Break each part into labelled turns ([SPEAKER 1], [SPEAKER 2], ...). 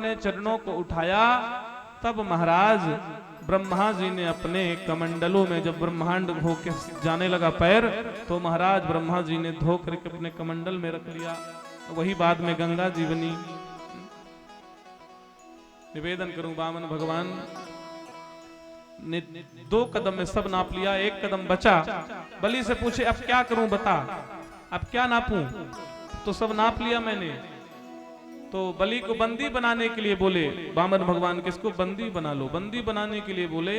[SPEAKER 1] ने चरणों को उठाया तब महाराज ब्रह्मा जी ने अपने कमंडलों में, जब ब्रह्मांड होके जाने लगा पैर, तो महाराज ब्रह्मा जी ने धो करके अपने कमंडल में रख लिया। वही बाद में गंगा जी बनी। निवेदन करूं, वामन भगवान ने 2 कदम में सब नाप लिया, 1 कदम बचा। बलि से पूछे अब क्या करूं बता, अब क्या नापूं? तो सब नाप लिया मैंने। तो बलि को बंदी बनाने के लिए बोले वामन भगवान, किसको बंदी बना लो, बंदी बनाने के लिए बोले।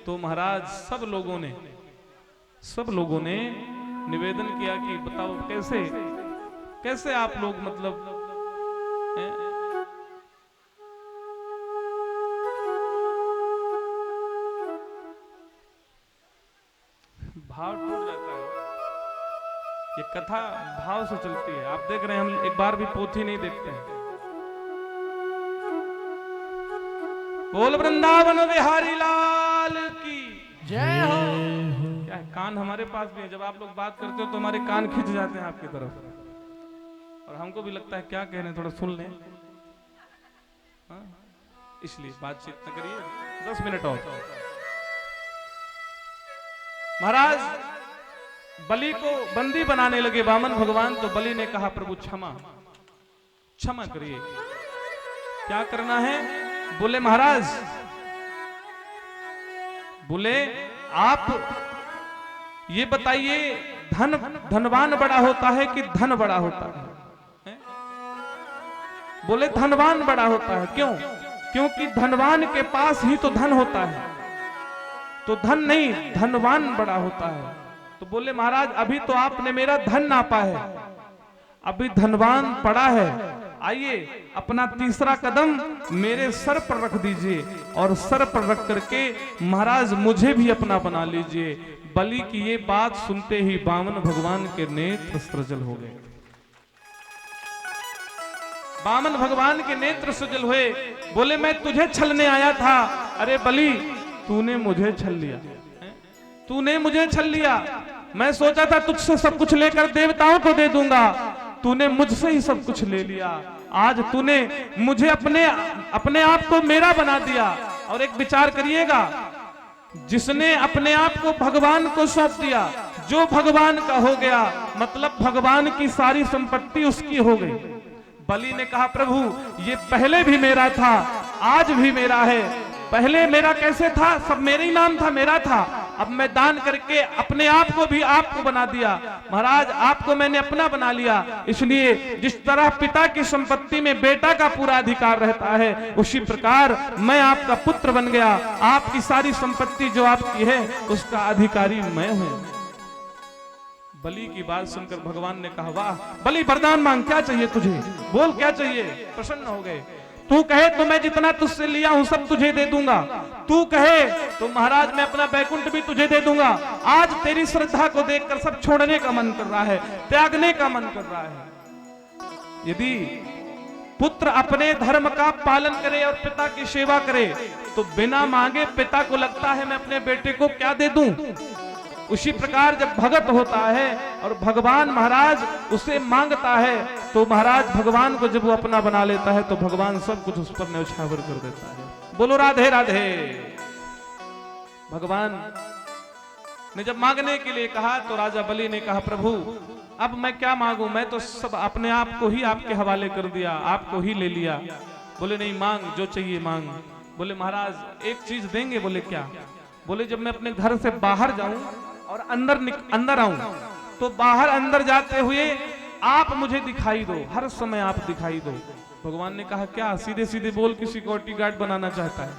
[SPEAKER 1] तो महाराज सब लोगों ने निवेदन किया कि बताओ कैसे आप लोग मतलब भाव टूट जाता है। ये कथा भाव से चलती है। आप देख रहे हैं, हम एक बार भी पोथी नहीं देखते हैं। बोल वृंदावन बिहारी लाल की
[SPEAKER 2] जय हो।
[SPEAKER 1] क्या है, कान हमारे पास भी है। जब आप लोग बात करते हो तो हमारे कान खिंच जाते हैं आपकी तरफ, और हमको भी लगता है क्या कह रहे हैं, थोड़ा सुन लें। इसलिए बातचीत न करिए, 10 मिनट और। महाराज बलि को बंदी बनाने लगे वामन भगवान। तो बलि ने कहा प्रभु क्षमा करिए, क्या करना है? बोले महाराज, बोले आप ये बताइए, धनवान बड़ा होता है कि धन बड़ा होता है? बोले धनवान बड़ा होता है। क्यों? क्योंकि धनवान के पास ही तो धन होता है, तो धन नहीं, धनवान बड़ा होता है। तो बोले महाराज अभी तो आपने मेरा धन नापा है, अभी धनवान पड़ा है। आइए अपना तीसरा कदम मेरे सर पर रख दीजिए, और सर पर रख करके महाराज मुझे भी अपना बना लीजिए। बलि की ये बात सुनते ही वामन भगवान के नेत्र सजल हो गए। वामन भगवान के नेत्र सजल हुए। बोले मैं तुझे छलने आया था। अरे बलि, तूने मुझे छल लिया, तूने मुझे छल लिया। मैं सोचा था तुझसे सब कुछ लेकर देवताओं को दे दूंगा, तूने मुझसे ही सब कुछ ले लिया। आज तूने मुझे अपने आप को मेरा बना दिया। और एक विचार करिएगा, जिसने अपने आप को भगवान को सौंप दिया, जो भगवान का हो गया, मतलब भगवान की सारी संपत्ति उसकी हो गई। बलि ने कहा प्रभु ये पहले भी मेरा था, आज भी मेरा है। पहले मेरा कैसे था? सब मेरे ही नाम था, मेरा था। अब मैं दान करके अपने आप को भी आपको बना दिया। महाराज आपको मैंने अपना बना लिया। इसलिए जिस तरह पिता की संपत्ति में बेटा का पूरा अधिकार रहता है, उसी प्रकार मैं आपका पुत्र बन गया। आपकी सारी संपत्ति जो आपकी है उसका अधिकारी मैं हूं। बलि की बात सुनकर भगवान ने कहा वाह बलि, वरदान मांग, क्या चाहिए तुझे? बोल क्या चाहिए? प्रसन्न हो गए। तू कहे तो मैं जितना तुझसे लिया हूं सब तुझे दे दूंगा। तू कहे तो महाराज मैं अपना बैकुंठ भी तुझे दे दूंगा। आज तेरी श्रद्धा को देखकर सब छोड़ने का मन कर रहा है, त्यागने का मन कर रहा है। यदि पुत्र अपने धर्म का पालन करे और पिता की सेवा करे, तो बिना मांगे पिता को लगता है मैं अपने बेटे को क्या दे दूं। उसी प्रकार जब भगत होता है और भगवान महाराज उसे मांगता है, तो महाराज भगवान को जब वो अपना बना लेता है, तो भगवान सब कुछ उस पर न्यौछावर कर देता है। बोलो राधे राधे। भगवान ने जब मांगने के लिए कहा, तो राजा बलि ने कहा प्रभु अब मैं क्या मांगू, मैं तो सब अपने आप को ही आपके हवाले कर दिया, आपको ही ले लिया। बोले नहीं, मांग जो चाहिए मांग। बोले महाराज एक चीज देंगे? बोले क्या? बोले जब मैं अपने घर से बाहर जाऊं और अंदर आऊं, तो बाहर अंदर जाते हुए आप मुझे दिखाई दो, हर समय आप दिखाई दो। भगवान ने कहा क्या? सीधे सीधे बोल, किसी सिक्योरिटी गार्ड बनाना चाहता है,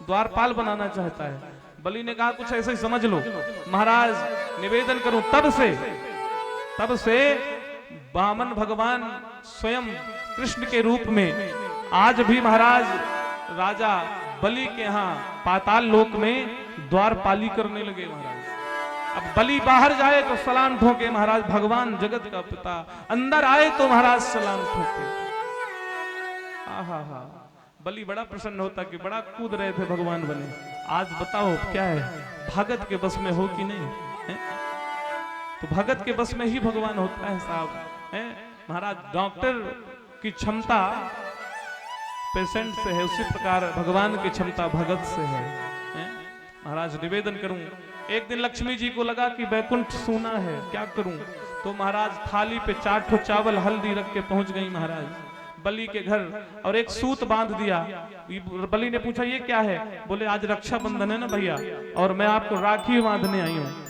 [SPEAKER 1] द्वारपाल बनाना चाहता है? बलि ने कहा कुछ ऐसे ही समझ लो। महाराज निवेदन करूं, तब से वामन भगवान स्वयं कृष्ण के रूप में आज भी महाराज राजा बलि के यहाँ पाताल लोक में द्वारपाली करने लगे। महाराज अब बलि बाहर जाए तो सलाम ठोके महाराज भगवान जगत का पिता, अंदर आए तो महाराज सलाम ठोके। आहा, बलि बड़ा प्रसन्न होता कि बड़ा कूद रहे थे भगवान बने। आज बताओ क्या है, भगत के बस में हो कि नहीं है? तो भगत के बस में ही भगवान होता है साहब। महाराज डॉक्टर की क्षमता पेशेंट से है, उसी प्रकार भगवान की क्षमता भगत से है। महाराज निवेदन करूं, एक दिन लक्ष्मी जी को लगा कि बैकुंठ सूना है, क्या करूं, तो महाराज थाली पे 4 ठो चावल हल्दी रख के पहुंच गई महाराज बलि के घर, और एक सूत बांध दिया। बलि ने पूछा ये क्या है, बोले आज रक्षाबंधन है ना भैया, और मैं आपको राखी बांधने आई हूं।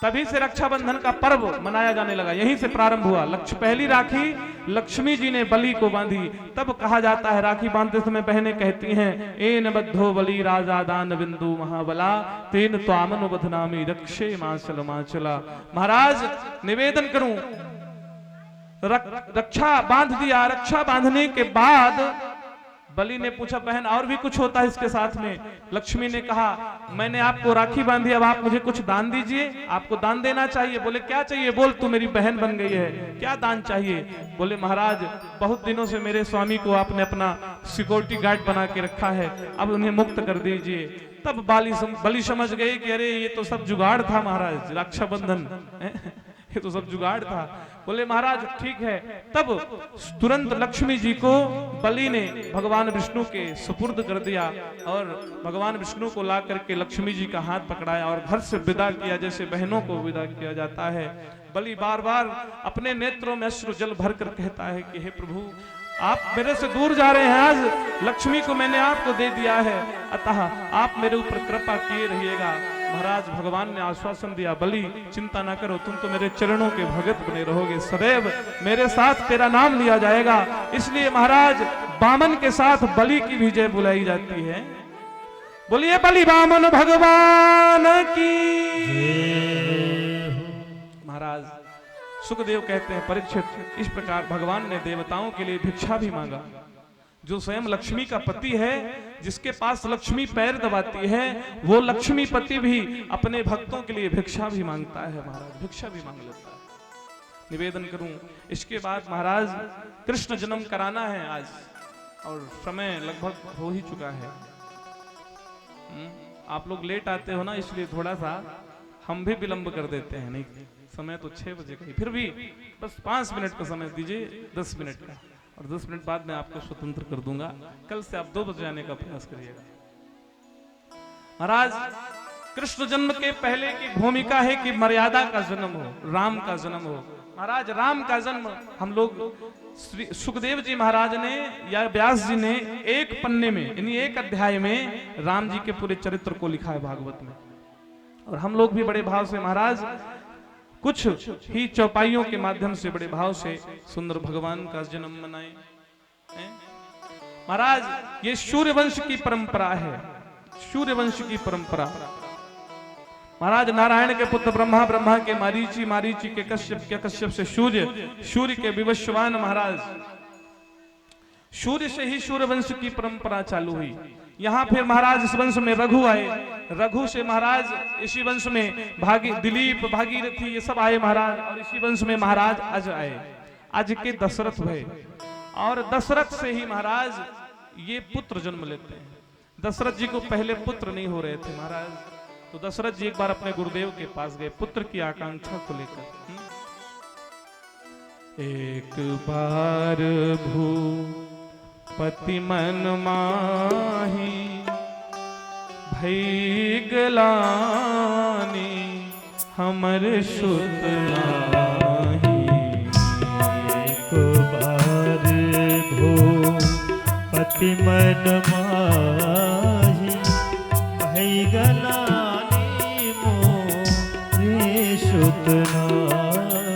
[SPEAKER 1] तभी से रक्षाबंधन का पर्व मनाया जाने लगा, यहीं से प्रारंभ हुआ। पहली राखी लक्ष्मी जी ने बलि को बांधी। तब कहा जाता है, राखी बांधते समय बहनें कहती हैं, एन बद्धो बलि राजा दान बिंदु महाबला तेन त्वामनु बधनामी रक्षे माचल माचला। महाराज निवेदन करूं, रक्षा बांध दिया। रक्षा बांधने के बाद बलि ने पूछा, बहन और भी कुछ होता है इसके साथ में? लक्ष्मी ने कहा, मैंने आपको राखी बांधी, अब आप मुझे कुछ दान दीजिए, आपको दान देना चाहिए। बोले क्या चाहिए, बोल, तू मेरी बहन बन गई है, क्या दान चाहिए? बोले महाराज बहुत दिनों से मेरे स्वामी को आपने अपना सिक्योरिटी गार्ड बना के रखा है, अब उन्हें मुक्त कर दीजिए। तब बलि समझ गए कि अरे ये तो सब जुगाड़ था महाराज, रक्षाबंधन ये तो सब जुगाड़ था। बोले महाराज ठीक है। तब तुरंत लक्ष्मी जी को बलि ने भगवान विष्णु के सुपुर्द कर दिया, और भगवान विष्णु को ला करके लक्ष्मी जी का हाथ पकड़ाया और घर से विदा किया, जैसे बहनों को विदा किया जाता है। बलि बार बार अपने नेत्रों में अश्रु जल भर कर कहता है कि हे प्रभु, आप मेरे से दूर जा रहे हैं, आज लक्ष्मी को मैंने आपको दे दिया है, अतः आप मेरे ऊपर कृपा किए रहिएगा। महाराज भगवान ने आश्वासन दिया, बलि चिंता ना करो, तुम तो मेरे चरणों के भगत बने रहोगे, सदैव मेरे साथ तेरा नाम लिया जाएगा। इसलिए महाराज बामन के साथ बलि की भी जय बुलाई जाती है। बोलिए बलि बामन भगवान की। महाराज सुखदेव कहते हैं, परीक्षित, इस प्रकार भगवान ने देवताओं के लिए भिक्षा भी मांगा। जो स्वयं लक्ष्मी का पति है, जिसके पास लक्ष्मी पैर दबाती है, वो लक्ष्मीपति भी अपने भक्तों के लिए भिक्षा भी मांगता है। महाराज भिक्षा भी मांग लेता है। निवेदन करूं, इसके बाद महाराज कृष्ण जन्म कराना है आज, और समय लगभग हो ही चुका है। आप लोग लेट आते हो ना, इसलिए थोड़ा सा हम भी विलंब कर देते हैं। नहीं, समय तो 6 बजे का ही, फिर भी बस 5 मिनट का समय दीजिए, 10 मिनट का, और 10 मिनट बाद मैं आपको स्वतंत्र कर दूंगा। कल से आप 2 बजे आने का प्रयास करिएगा। महाराज कृष्ण जन्म के पहले की भूमिका है कि मर्यादा का जन्म हो, राम का जन्म हो। महाराज राम का जन्म हम लोग सुखदेव जी महाराज ने या व्यास जी ने एक पन्ने में, यानी एक अध्याय में राम जी के पूरे चरित्र को लिखा है भागवत में। और हम लोग भी बड़े भाव से महाराज कुछ ही चौपाइयों के माध्यम से बड़े भाव से सुंदर भगवान का जन्म मनाए। महाराज ये सूर्यवंश की परंपरा है, सूर्यवंश की परंपरा। महाराज नारायण के पुत्र ब्रह्मा, ब्रह्मा के मारीची, मारीची के कश्यप, के कश्यप से सूर्य, सूर्य के विवस्वान। महाराज सूर्य से ही सूर्यवंश की परंपरा चालू हुई। यहाँ फिर महाराज इस वंश में रघु आए, रघु से महाराज इसी वंश में दिलीप, भागीरथी, ये सब आए महाराज, और इसी वंश में महाराज अज आए। अज के दशरथ हुए, और दशरथ से ही महाराज ये पुत्र जन्म लेते हैं। दशरथ जी को पहले पुत्र नहीं हो रहे थे महाराज, तो दशरथ जी एक बार अपने गुरुदेव के पास गए पुत्र की आकांक्षा को लेकर। एक बार पति मन माही भई गलानी, हमर सुत नाही।
[SPEAKER 2] एक बार भो पति मन माही भई गलानी, मोरे सुत नाही।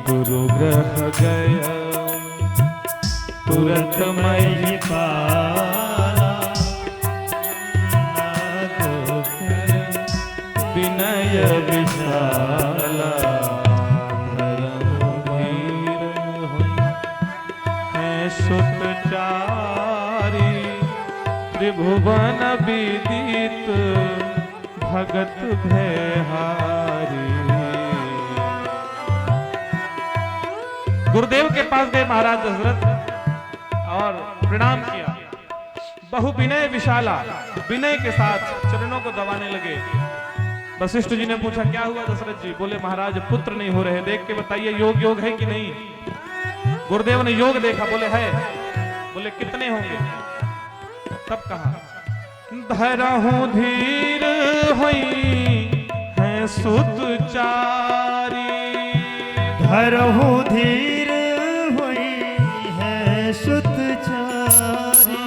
[SPEAKER 1] गुरु ग्रह गया तुरत मही
[SPEAKER 2] पाला,
[SPEAKER 1] विनय विशाला। है सुत चारी त्रिभुवन विदित, भगत भयहारी। गुरुदेव के पास गए महाराज दशरथ और प्रणाम किया। बहु विनय विशाला, विनय के साथ चरणों को दबाने लगे। वशिष्ठ जी ने पूछा क्या हुआ दशरथ जी? बोले महाराज पुत्र नहीं हो रहे, देख के बताइए योग योग है कि नहीं। गुरुदेव ने योग देखा, बोले है। बोले कितने होंगे? तब कहा धरहूं धीर हुई है सुतचारी,
[SPEAKER 2] धरहु धीर हुई है सुतचारी।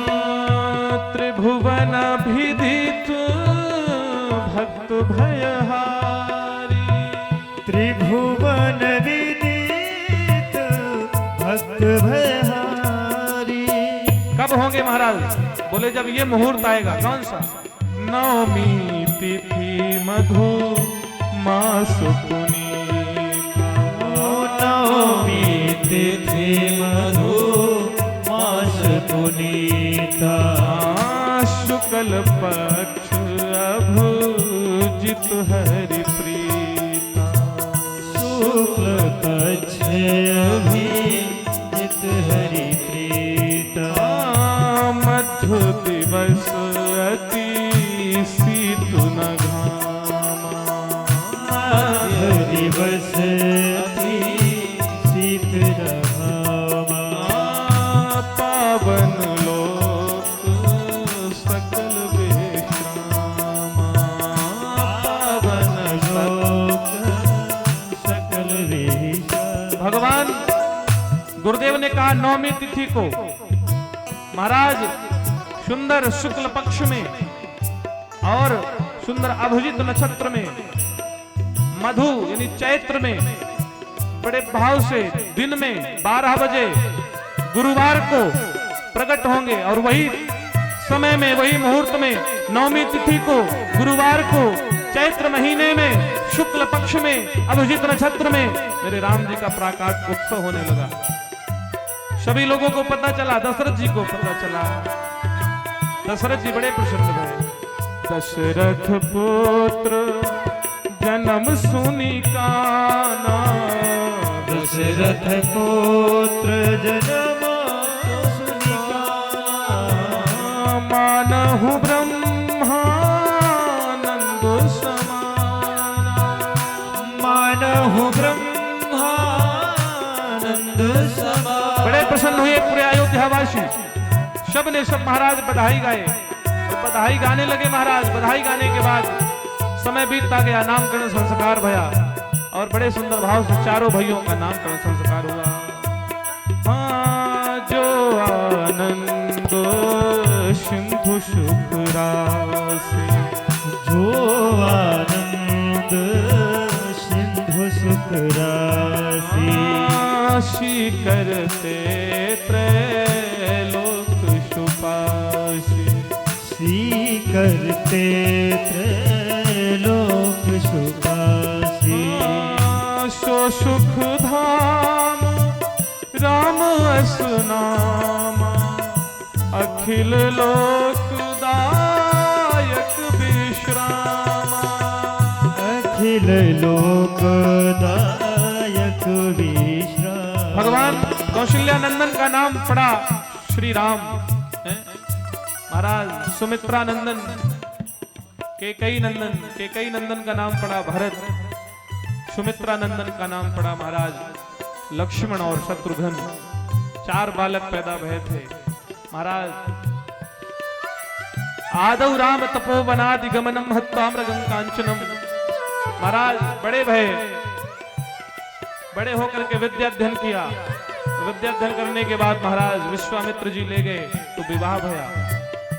[SPEAKER 1] त्रिभुवन विदित भक्त भयहारी,
[SPEAKER 2] त्रिभुवन विदित भक्त भयहारी।
[SPEAKER 1] कब होंगे महाराज? बोले जब ये मुहूर्त आएगा। कौन सा? नवमी तिथि मधु मास पुनीता,
[SPEAKER 2] नवमी तिथि मधु मास पुनीता।
[SPEAKER 1] शुक्ल पक्ष अभुजित हरि प्रीता,
[SPEAKER 2] शुक्ल पक्ष अभिजित हरि प्रीता।
[SPEAKER 1] मध्य दिवस अति शीतु न घामा,
[SPEAKER 2] मध्य दिवस अति शीत रहामा।
[SPEAKER 1] पावन लोक सकल विश्रामा, पावन
[SPEAKER 2] लोक सकल विश्राम।
[SPEAKER 1] भगवान गुरुदेव ने कहा नवमी तिथि को महाराज सुंदर शुक्ल पक्ष में और सुंदर अभिजित नक्षत्र में मधु यानी चैत्र में बड़े भाव से दिन में 12 बजे गुरुवार को प्रकट होंगे। और वही समय में वही मुहूर्त में नवमी तिथि को गुरुवार को चैत्र महीने में शुक्ल पक्ष में अभिजित नक्षत्र में मेरे राम जी का प्राकाट उत्सव होने लगा। सभी लोगों को पता चला, दशरथ जी को पता चला। दशरथ जी बड़े प्रसन्न हुए। दशरथ पुत्र जन्म सुनी काना,
[SPEAKER 2] दशरथ पुत्र जन्म सुनी काना।
[SPEAKER 1] मानहु ब्रह्मानंद समाना,
[SPEAKER 2] मानहु ब्रह्मानंद समा।
[SPEAKER 1] बड़े प्रसन्न हुए पूरे अयोध्यावासी। सब ने सब महाराज बधाई गाए और बधाई गाने लगे। महाराज बधाई गाने के बाद समय बीतता गया, नामकरण संस्कार भया और बड़े सुंदर भाव से चारों भाइयों का नामकरण संस्कार हुआ। हाँ जो आनंद सिंधु सुख राशि,
[SPEAKER 2] जो आनंद सिंधु सुख राशि।
[SPEAKER 1] आशी करते त्रैलोक सुपाशी,
[SPEAKER 2] सी करते त्रैलोक सुपासी।
[SPEAKER 1] सो सुख धाम राम असनामा, अखिल लोकदायक विश्रामा,
[SPEAKER 2] अखिल लोकदायक विश्राम।
[SPEAKER 1] भगवान कौशल्या नंदन का नाम पड़ा श्री राम। महाराज सुमित्रा नंदन, केकई नंदन का नाम पड़ा भरत, सुमित्रा नंदन का नाम पड़ा महाराज लक्ष्मण और शत्रुघ्न। 4 बालक पैदा भये थे महाराज। आदौ राम तपोवनादि गमनम हत्वा मृगं कांचनम। महाराज बड़े भये, बड़े होकर के विद्या अध्ययन किया। विद्या अध्ययन करने के बाद महाराज विश्वामित्र जी ले गए तो विवाह भया।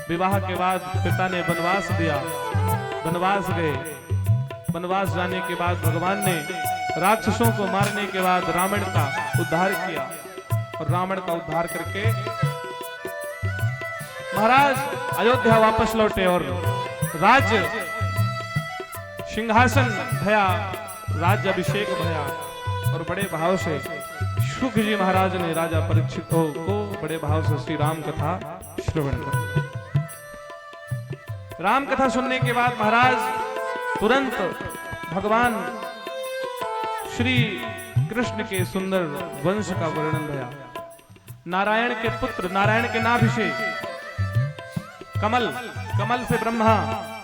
[SPEAKER 1] विवाह के बाद पिता ने वनवास दिया, वनवास गए। वनवास जाने के बाद भगवान ने राक्षसों को मारने के बाद रावण का उद्धार किया और रावण का उद्धार करके महाराज अयोध्या वापस लौटे और राज्य सिंहासन भया, राज्य अभिषेक भया। और बड़े भाव से सुख जी महाराज ने राजा परीक्षित को बड़े भाव से श्री राम कथा श्रवण कर। राम कथा सुनने के बाद महाराज तुरंत भगवान श्री कृष्ण के सुंदर वंश का वर्णन भया। नारायण के पुत्र, नारायण के नाभि से कमल, कमल से ब्रह्मा,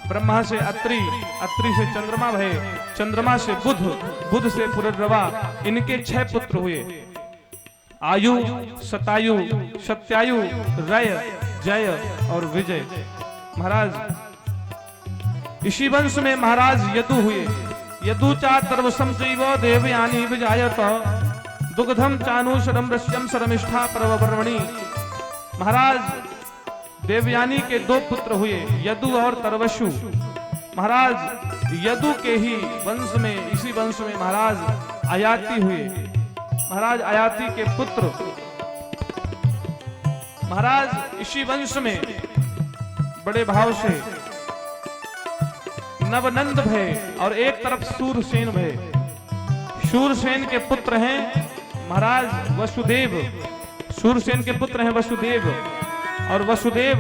[SPEAKER 1] ब्रह्मा से अत्रि, अत्रि से चंद्रमा भये, चंद्रमा से बुध, बुध से पुनर्रवा। इनके 6 पुत्र हुए। आयु, शतायु, सत्यायु, रय, जय और विजय। महाराज इसी वंश में महाराज यदु हुए। यदु चा सर्वसम चैव देवयानी विजायत दुग्धम चानुशरम रस्यम शरमिष्ठा पर्ववर्मणि। महाराज देवयानी के दो पुत्र हुए, यदु और तरवशु। महाराज यदु के ही वंश में, इसी वंश में महाराज आयाति हुए। महाराज आयाति के पुत्र महाराज इसी वंश में बड़े भाव से नवनंद भय और एक तरफ सूरसेन भय। सूरसेन के पुत्र हैं महाराज वसुदेव। सूरसेन के पुत्र हैं वसुदेव, और वसुदेव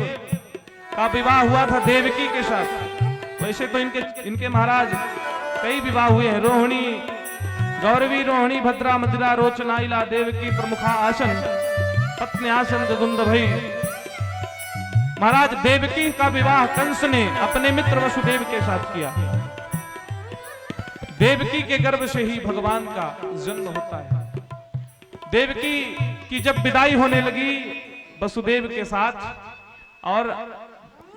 [SPEAKER 1] का विवाह हुआ था देवकी के साथ। वैसे तो इनके महाराज कई विवाह हुए हैं। रोहिणी, गौरवी, रोहिणी, भद्रा, मदिरा, रोचना, इला, देवकी, प्रमुखा आसन, पत्नी आसन, जगुंद भई। महाराज देवकी का विवाह कंस ने अपने मित्र वसुदेव के साथ किया। देवकी के गर्भ से ही भगवान का जन्म होता है। देवकी की जब विदाई होने लगी वसुदेव के साथ, और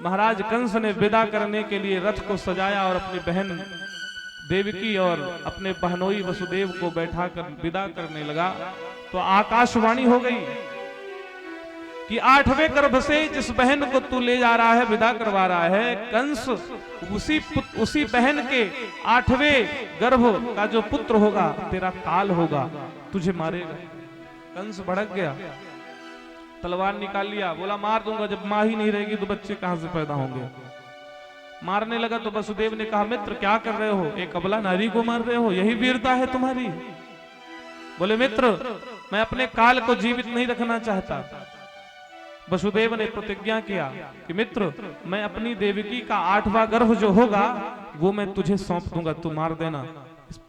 [SPEAKER 1] महाराज कंस ने विदा करने के लिए रथ को सजाया और अपनी बहन देवकी और अपने बहनोई वसुदेव को बैठाकर विदा करने लगा, तो आकाशवाणी हो गई कि 8वें गर्भ से जिस बहन को तू ले जा रहा है, विदा करवा रहा है, कंस उसी बहन के 8वें गर्भ का जो पुत्र होगा तेरा काल होगा, तुझे मारेगा। कंस भड़क गया, तलवार निकाल लिया, बोला मार दूंगा, जब मां ही नहीं रहेगी तो बच्चे कहां से पैदा होंगे। मारने लगा तो वसुदेव ने कहा मित्र क्या कर रहे हो, एक अबला नारी को मार रहे हो, यही वीरता है तुम्हारी? बोले मित्र मैं अपने काल को जीवित नहीं रखना चाहता। वसुदेव ने प्रतिज्ञा किया कि मित्र मैं अपनी देवकी का 8वां गर्भ जो होगा वो मैं तुझे सौंप दूंगा, तू मार देना।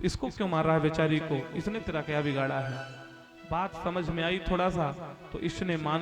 [SPEAKER 1] इसको क्यों मार रहा है बेचारी को, इसने तेरा क्या बिगाड़ा है? बात समझ में आई थोड़ा सा तो इसने मान